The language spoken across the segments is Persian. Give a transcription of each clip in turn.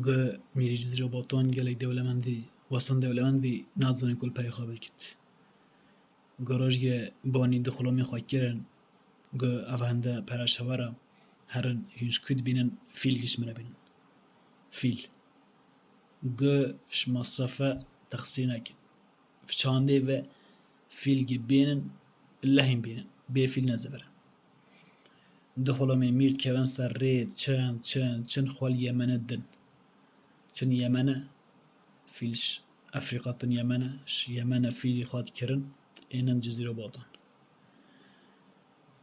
گه میری جزیره باتون گلی دولمندی واسون دولمندی نادزونی کل پری خوابه کت گراج گه بانی دخلومی خواه کرن گه اوهنده پرشوارا هرن هنش کد بینن فیل گیش منه بینن فیل گه شمصفه تقصیر نکن فچانده و فیل گه بینن لحیم بینن بی فیل نزبره دخلومی میرد که ون سر رید چند خوال یمنه دن چن یمنه فیلش افریقا تن یمنه یمنه فیلی خواد کرن اینن جزیره باتن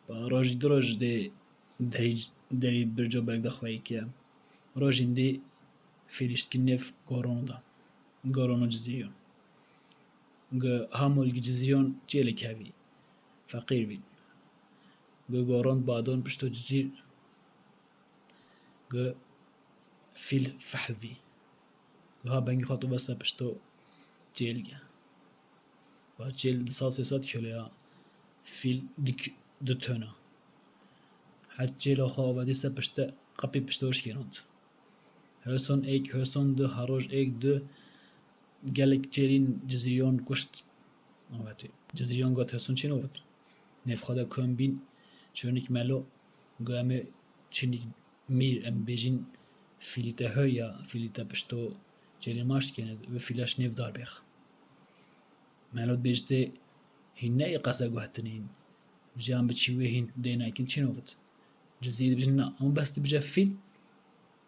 با راج دراج ده دری برجا برگ دخوایی که راج اندی فیلشت کنف گارونو جزیریون گه همول جزیریون چیله کهوی فقیر بین گه گارون بادون پشتو جزیر گه فیل فحل بی گه ها بنگی خاطو بسا پشتو جیل گه با جیل سال سه کلیا فیل دو تونه حد جیل آخوا و دیسته پشته قپی پشتوش کنند هرسون دو هروج ایک دو گلک جیلین جزیریون کشت آواتی جزیریون گات هرسون چین آوات نف خدا کم بین چونیک ملو گو همه چینیک میر ام بیجین فیلیته هیا فیلیته پشتو جیلین ماشت کنه و فیلاش نف دار بیخ ملو بیجته هنه ای قصه گو هتنین جام بچیوه هین دینا کن چین آوات جزیره بجن نه اما بس بجا فیل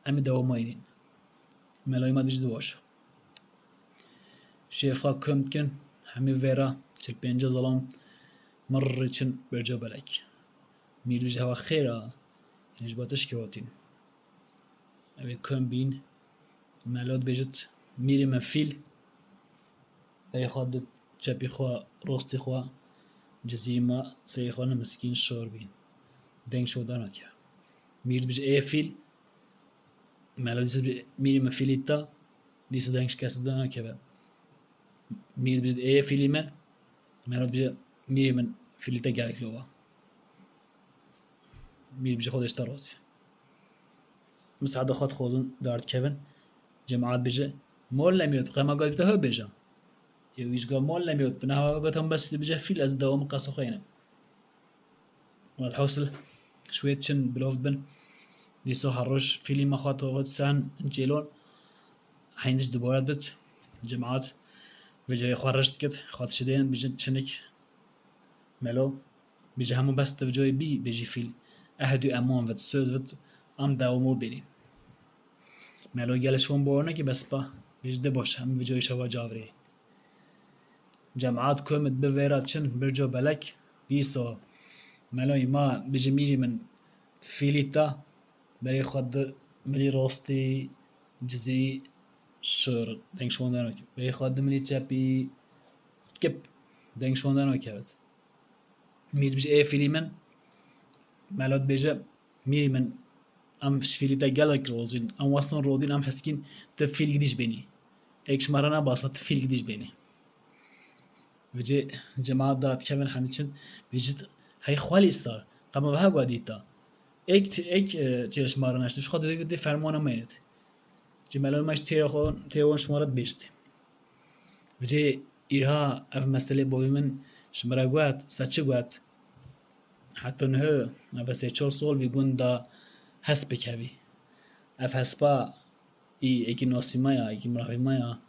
امی دوام ماینین ملای ما بجد واش شیخا کم کن همی ویرا چل پنجا ظلام مر چن برجا بلک میروج هوا خیره هنج باتش کهاتین اوی کم بین ملاد بجد میری من فیل داری خواد چپی خواه راستی خواه جزیره ما سری خواه نمسکین شور بین دنگ شو دارمد که میرد بجد ای فیل ملاد دیسو میری من فیلی تا دیسو دنگش کسی دارمد که میرد بجد ای فیلی من ملاد بجد میری من فیلی تا گلک لوا میرد بجد خودش تا رازی مساعده خود خودون دارد کهون جماعت بجد مول نمیاد قیمه قلت ها بجد یا ویشگاه مول نمیاد بنا هوا قلت هم بس بجد فیل از دوام قصو خینم والحوصل شوية تشن بلوف بن ديسو هروش فيلي ما خاطو غد سان انجيلون حينش دبورات بت جماعات بجا يخرجت كت خاط شدين بجد تشنك ملو بجا همو بس تفجوي بيجي فيل اهدو امان ود سوز ود ام داومو بينين ملو گلشون بورنا كي بس با بجد باش هم بجوي شوا جاوري جماعات كومت بفيرات تشن برجو بلك ديسو ملوی ما بجمیری من فیلیتا برای خود ملی راستی جزیری شور دنگ شوندن که برای خود ملی چپی کپ دنگ شوندن که بد میر بج ای فیلی من ملات بجا میری من ام فیلیتا گلک روزین ام واسون رودین ام حسکین تفیل گدیش بینی ایکش مرنا باسط تفیل گدیش بینی وجه جماعت داد کمن همیچن بجد هی خالی استار قبل به هوا دیتا ایک چهش مارن اشتش خود دیگه فرمانه میاد جمله ماش تیرون شمارت بیست وجه ایرها اف مسئله بوی من شماره قوات سچه قوات حتی نه اف سچال سال بیگون دا حسب کبی اف حسبا ایکی ناسی مایا ایکی مراهی مایا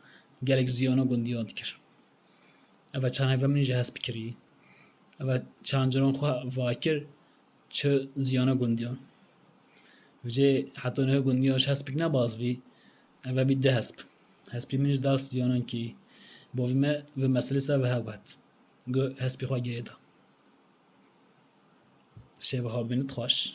گلک زیانو گندیان کر اف چند هفته منی جه حسب کری اف چند جران خواه واکر چه زیانه گندیان وجه حتی نه گندیانش حسب بک نبازوی اف بیده حسبی منیش داست زیانان کی باوی ما و مسئله سر و هاوت گو حسبی خواه گیره دا شبه ها بینید خوش